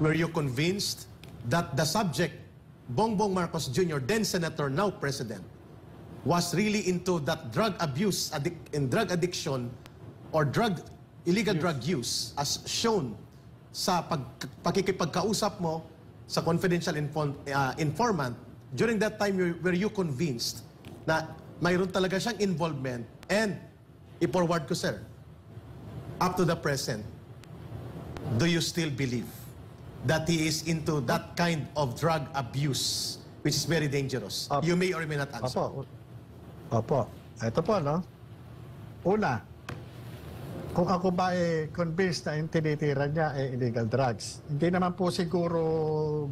were you convinced that the subject, Bongbong Marcos Jr., then Senator, now President, was really into that drug abuse and drug addiction or illegal drug use as shown sa pakikipagkausap mo sa confidential informant? During that time, were you convinced na mayroon talaga siyang involvement? And i-forward ko, sir, up to the present, do you still believe that he is into that kind of drug abuse, which is very dangerous? You may or may not answer. Opo. Ito po, no? Una, kung ako ba convinced na yung tinitira niya illegal drugs, hindi naman po siguro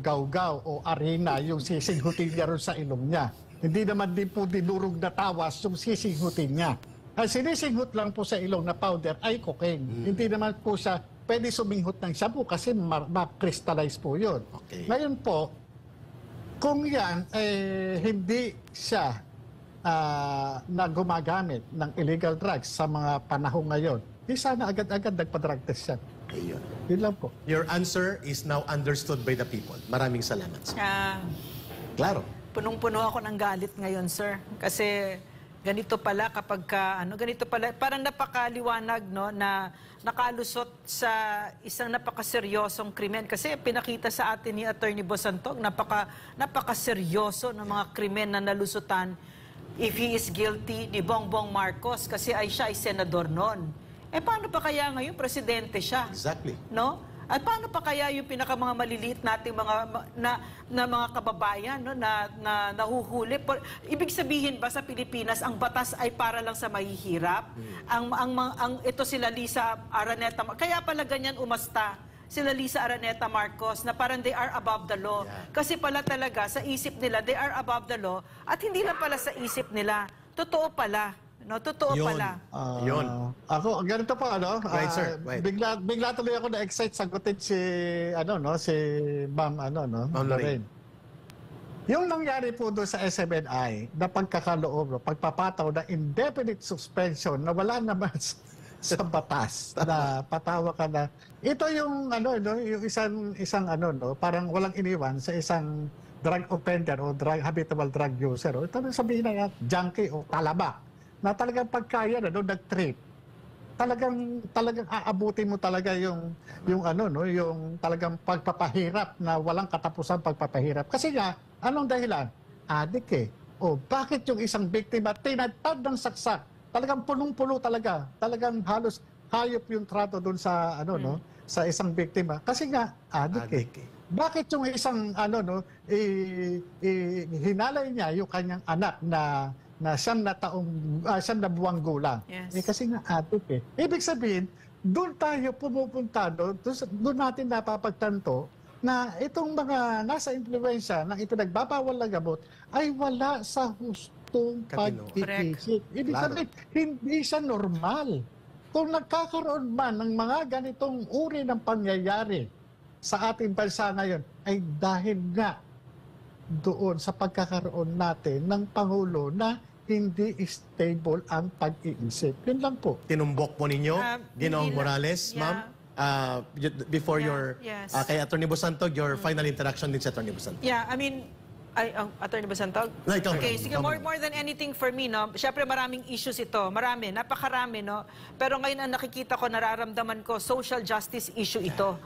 gaw-gaw o arena yung sisinghutin niya ron sa ilong niya. Hindi naman din po dinurog na tawas yung sisinghutin niya. Ang sinisinghut lang po sa ilong na powder ay cocaine. Hindi naman po siya pwede suminghut ng shabu kasi ma-crystallize po yun. Okay. Ngayon po, kung yan hindi siya na gumagamit ng illegal drugs sa mga panahon ngayon, di sana agad-agad nagpa-drug test siya. Ayun. Yun lang po. Your answer is now understood by the people. Maraming salamat, sir. Claro. Punong-puno ako ng galit ngayon, sir. Kasi ganito pala kapag ganito pala, parang napakaliwanag, no, na nakalusot sa isang napakaseryosong krimen. Kasi pinakita sa atin ni Attorney Bosantog, napakaseryoso ng mga krimen na nalusutan if he is guilty ni Bongbong Marcos kasi siya ay senador noon. Paano pa kaya ngayon presidente siya? Exactly. No? At paano pa kaya yung mga maliliit nating mga kababayan, no, na nahuhuli? Ibig sabihin ba sa Pilipinas ang batas ay para lang sa mahihirap? Ito sila Lisa Araneta, kaya pala ganyan umasta sila Lisa Araneta Marcos na parang they are above the law. Yeah. Kasi pala talaga sa isip nila they are above the law at hindi lang pala sa isip nila. Totoo pala. No, totoo pala. Yun. Ako, ganito po, ano? Right, sir. Right. Bigla tuloy ako na-excite sagutin si Ma'am, Lorraine. Yung nangyari po doon sa SMNI, na pagkakaloob, pagpapataw na indefinite suspension na wala naman sa batas, na patawa ka na. Ito yung, yung isang parang walang iniwan sa isang drug offender o habitual drug user. Ito na sabihin na yan, junkie o talaba. Na talagang pagkaya nag-trip, talagang aabutin mo talaga yung talagang pagpapahirap na walang katapusan pagpapahirap. Kasi nga, anong dahilan? Adik O bakit yung isang biktima tinatad ng saksak? Talagang punong-puno talaga. Talagang halos hayop yung trato doon sa sa isang biktima. Kasi nga, adik Bakit yung isang hinalay niya yung kanyang anak na siyam na buwang gulang. Yes. Kasi nga adik Ibig sabihin, doon tayo pumupunta doon natin napapagtanto na itong mga nasa impluwensya ng ipinagbabawal na gamot ay wala sa hustong pag-iisip. Ibig sabihin, hindi siya normal. Kung nagkakaroon man ng mga ganitong uri ng pangyayari sa ating bansa ngayon, ay dahil nga doon sa pagkakaroon natin ng Pangulo na hindi stable ang pag-iisip. Yun lang po. Tinumbok po ninyo, Ginoong Morales, ma'am, before your, kay Atty. Bosantog, your final interaction din sa Atty. Bosantog. Yeah, I mean, Atty. Bosantog? No, ikaw, okay, sige, more than anything for me, no? Siyempre maraming issues ito. Marami, napakarami, no? Pero ngayon ang nakikita ko, nararamdaman ko, social justice issue ito.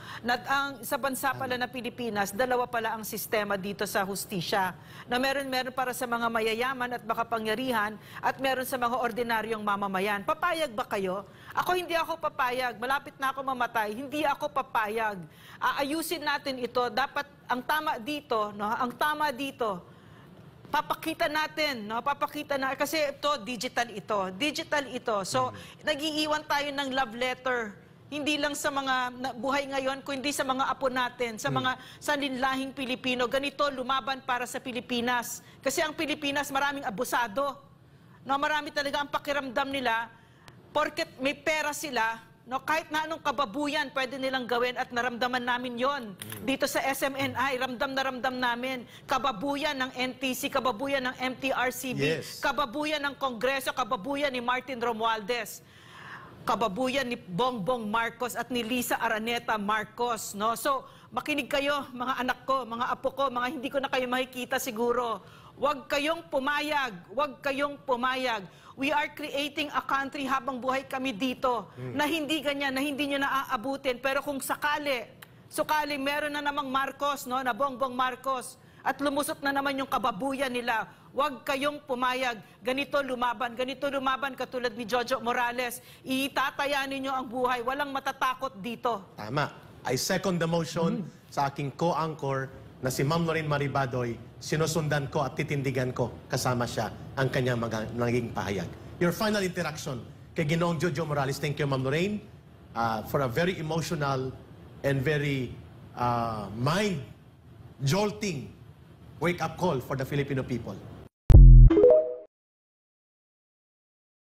Sa bansa pala na Pilipinas, dalawa pala ang sistema dito sa hustisya. Na meron para sa mga mayayaman at makapangyarihan at meron sa mga ordinaryong mamamayan. Papayag ba kayo? Ako hindi ako papayag. Malapit na ako mamatay. Hindi ako papayag. Aayusin natin ito. Dapat ang tama dito, no? Ang tama dito, papakita natin, no? Papakita na kasi digital ito. So, nag-iiwan tayo ng love letter. Hindi lang sa mga buhay ngayon, kundi sa mga apo natin, sa mga salinlahing Pilipino. Ganito, lumaban para sa Pilipinas. Kasi ang Pilipinas, maraming abusado. No, marami talaga ang pakiramdam nila, porket may pera sila, no, kahit na anong kababuyan pwede nilang gawin at naramdaman namin yon dito sa SMNI, ramdam na ramdam namin. Kababuyan ng NTC, kababuyan ng MTRCB, kababuyan ng Kongreso, kababuyan ni Martin Romualdez, kababuyan ni Bongbong Marcos at ni Lisa Araneta Marcos, no? So, makinig kayo, mga anak ko, mga apo ko, mga hindi ko na kayo makikita siguro. Huwag kayong pumayag. Huwag kayong pumayag. We are creating a country habang buhay kami dito na hindi ganyan, na hindi nyo naaabutin. Pero kung sakali meron na namang Marcos, no, na Bongbong Marcos, at lumusot na naman yung kababuyan nila, huwag kayong pumayag. Ganito lumaban katulad ni Jojo Morales. Itatayanin nyo ang buhay. Walang matatakot dito. Tama. I second the motion sa aking co-anchor na si Ma'am Lorraine Maribadoy. Sinusundan ko at titindigan ko kasama siya ang kanyang naging pahayag. Your final interaction kay Ginoong Jojo Morales. Thank you, Ma'am Lorraine, for a very emotional and very mind-jolting wake-up call for the Filipino people.